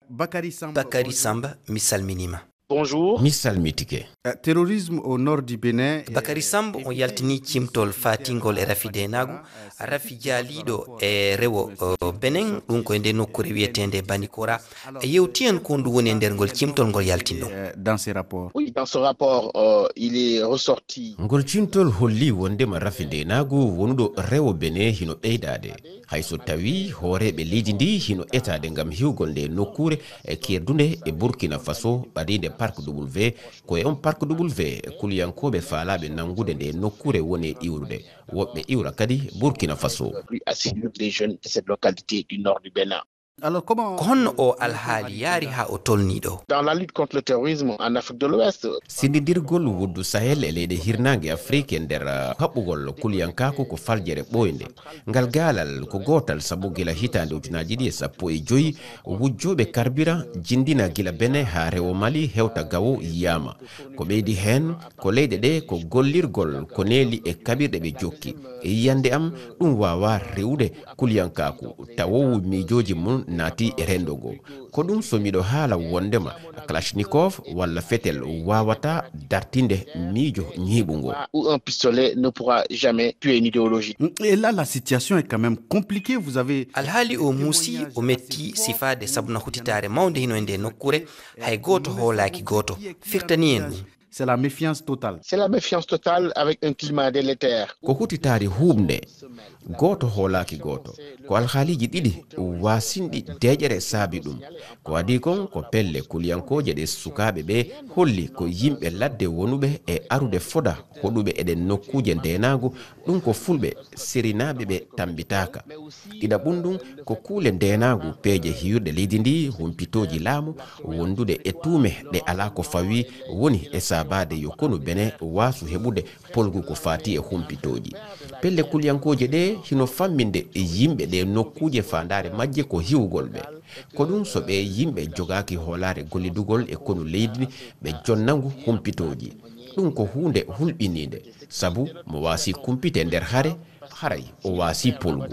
Bakary Samba misalminima. Bonjour. Misal mitike. Terrorisme au nord du Bénin. Bakary Samba on yaltini cimtol fatingol e rafi denagu rafi jalido e rewo Benin ɗum ko ende nokkure wietende Banikora yewtien ko ndu woni nder ngol cimtol ngol yaltindo. Dans ces rapports. Oui, dans ce rapport, il est ressorti. Ngol cimtol holli wondema rafi denagu wonudo rewo Benin hino ɓeydade hayso tawi hooreɓe leydi ndi hino etade ngam hiwgol nde nokkure e kerdunde e Burkina Faso ɓadinde Parc W ko e on Parc W kuliyankoɓe faalaɓe nangude nde nokkure woni iwrude woɓɓe iwra kadi Burkina Faso. Plus assidu des jeunes de cette localité du nord du Bénin. Alors comment honno o alhaali yaari ha o tolniɗo. Dans la lutte contre le terrorisme en Afrique de l'Ouest, sindidirgol wuddu Sahel e leyde hirnangue Afrique nder haɓɓugol kuliyankako ko faljere ɓoyde ngal galal ko gotal sabu gila hitande ujunaji ɗi e 15 wujjoɓe carburant jindina gila Benin ha rewo Mali hewta gawo yiyama ko ɓeydi hen ko leyɗe ɗe ko gollirgol ko neeli e kaɓirɗe ɓe jokki e yiyande am ɗum wawa rewde kuliyankaku tawowu miijoji mum naati e rendogo ko ɗum so miɗo haala wondema Kalachnikov walla fetel wawata dartinde miijo ñiɓugo. où un pistolet ne pourra jamais tuer une idéologie. Et là la situation est quand même compliquée. Vous avez alhaali o muusi o metti sifade sabuna hutitare mawde hino ende nokkure hay goto hoolaki goto firtani en ɗum. c'est la méfiance totale. C'est la méfiance totale avec un climat délétère. ko hutitari humde goto hoolaki goto ko alhaaliji ɗiɗi wasinɗi deƴere saabi ɗum ko adi kon ko pelle kuliyankoje ɗe sukaɓe ɓe holli ko yimɓe ladde wonuɓe e arude foda hoɗuɓe eɗen nokkuje ndenagu ɗum ko fulɓe sirinaɓe ɓe tambitaka ɗiɗa ɓunɗum ko kuule ndenagu peeje hiyurɗe leydi ndi humpitoji laamu wondude e tuume ɗe ala ko fawi woni e sabade yo konu Benin wasu heɓude polgu ko fati e humpitoji pelle kuliyankoje ɗe hino famminde e yimɓe ɗe nokkuje fandare majje ko hiwgol ɓe ko ɗum so ɓe yimɓe jogaki hoolare gollidugol e konu leydi ɓe jonnangu humpitoji ɗum ko hunde hulɓinide sabu mo wasi kumpite nder haray o wasi polgu.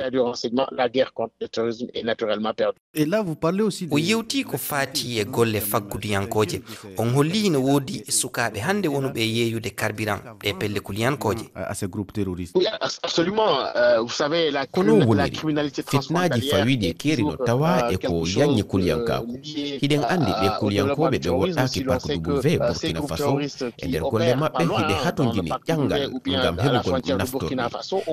La guerre contre le terrorisme est naturellement perdue. Et là vous parlez aussi o yewti ko fati e golle fagguduyankoje on holli no woodi sukaɓe hande wonuɓe yeeyude carburant ɗe pelle kuliyankoje à ces groupes terroristes. Oui, absolument. Vous savez, la criminalité fitnaji fawiɗi keeri no tawa e ko yanyi kuliyankaku hiɗen andi ɓe kuliyankoɓe ɓe woɗɗaki Parc W Burkina Faso e nder golle maɓɓe hiɓe hatojini ƴangal ngam heɓugol naftorde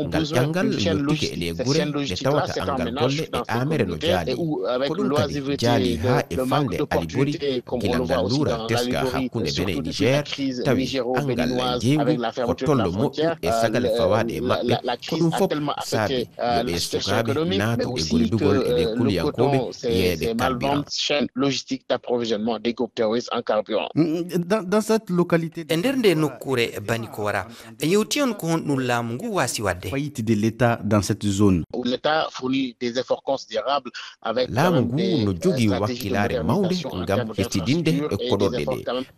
ngal ƴangal yottike e ɗe gure ɗe tawata angal golle e amere no jaali ko ɗum kadi jaali ha e fande alibori gila ngal lura teska hakkunde Benin e Niger tawi angal jeygu ko tollo moƴƴu e sagale fawaɗe e maɓɓe ko ɗum fof saabi yoɓe sukaɓe naato e gollidugol e ɓe kuliyankoɓe yeeɓe carburant. Dans cette localité e nder nde nokkure Banikora yewti on ko honɗum laamu ngu wasi wadde. faillite de l'État dans cette zone. L'État fournit des efforts considérables avec laamu ngu no jogii wakkilare mawde ngam heftidinde e koɗorɗe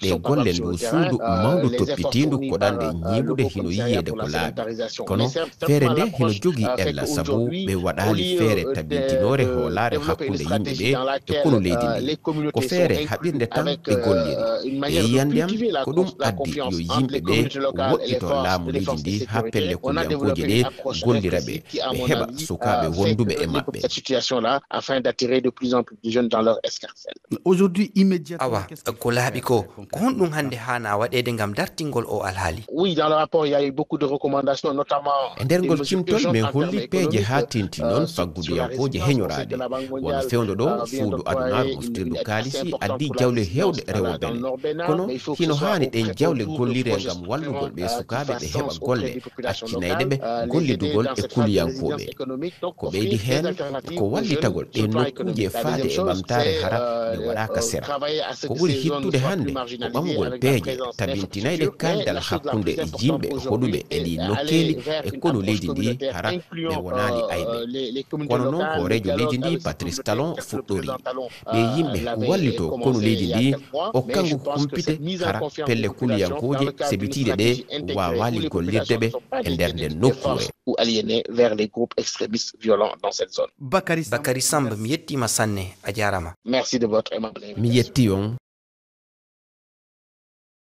ɗe golle ndu suudu mawndu toppitindu koɗande ñiiɓude hino yiyede ko laaɓi kono feere nde hino jogii ella sabu ɓe waɗali feere tabintinore hoolare hakkunde yimɓe ɓe e kono leydi ndi ko feere haɓirde tan ɓe golliri e yiyande am ko ɗum addi yo yimɓe ɓe woɗɗito laamu leydi ndi ha pelle kuliyankoje ɗe gollira ɓe ɓe heɓa sukaɓe wonduɓe e maɓɓe. afin d'attirer de plus en plus de jeunes dans leur escarcelle. Aujourd'hui immédiatement. awa ko laaɓi ko honɗum hande hana waɗede ngam dartingol o alhaali. Oui, dans le rapport il y a eu beaucoup de recommandations notamment e nder ngol cimtol min holli peeje ha tinti noon fagguduyankoje heñorade won fewndo ɗo suudu adunaru moftirdu kaalisi addi jawle hewɗe rewo Benin kono hino hani ɗen jawle gollire ngam wallugol ɓe sukaɓe ɓe heɓa golle accinayde ɓe gollidugol e kuliyankoɓe ko ɓeydi hen ko wallitagol ɗe nokkuje faade e ɓamtare hara ɗe waɗaka sera ko ɓuri hittude hande ko ɓamgol peeje tabintinayɗe kaldal hakkunde yimɓe hoɗuɓe e ɗi nokkeli e kono leydi ndi hara ɓe wonani ayɓe kono noon hoorejo leydi ndi Patrice Talon fuɗɗori ɓe yimɓe wallito kono leydi ndi o kangu humpite hara pelle kuliyankoje sebitiɗe ɗe wawali gollirde ɓe e nder nden nokkure. ou aliénés vers les groupes extrémistes violents dans cette zone. Bakary Samb mi yettima sanne a jarama. Merci de votre aimable invitation. mi yetti on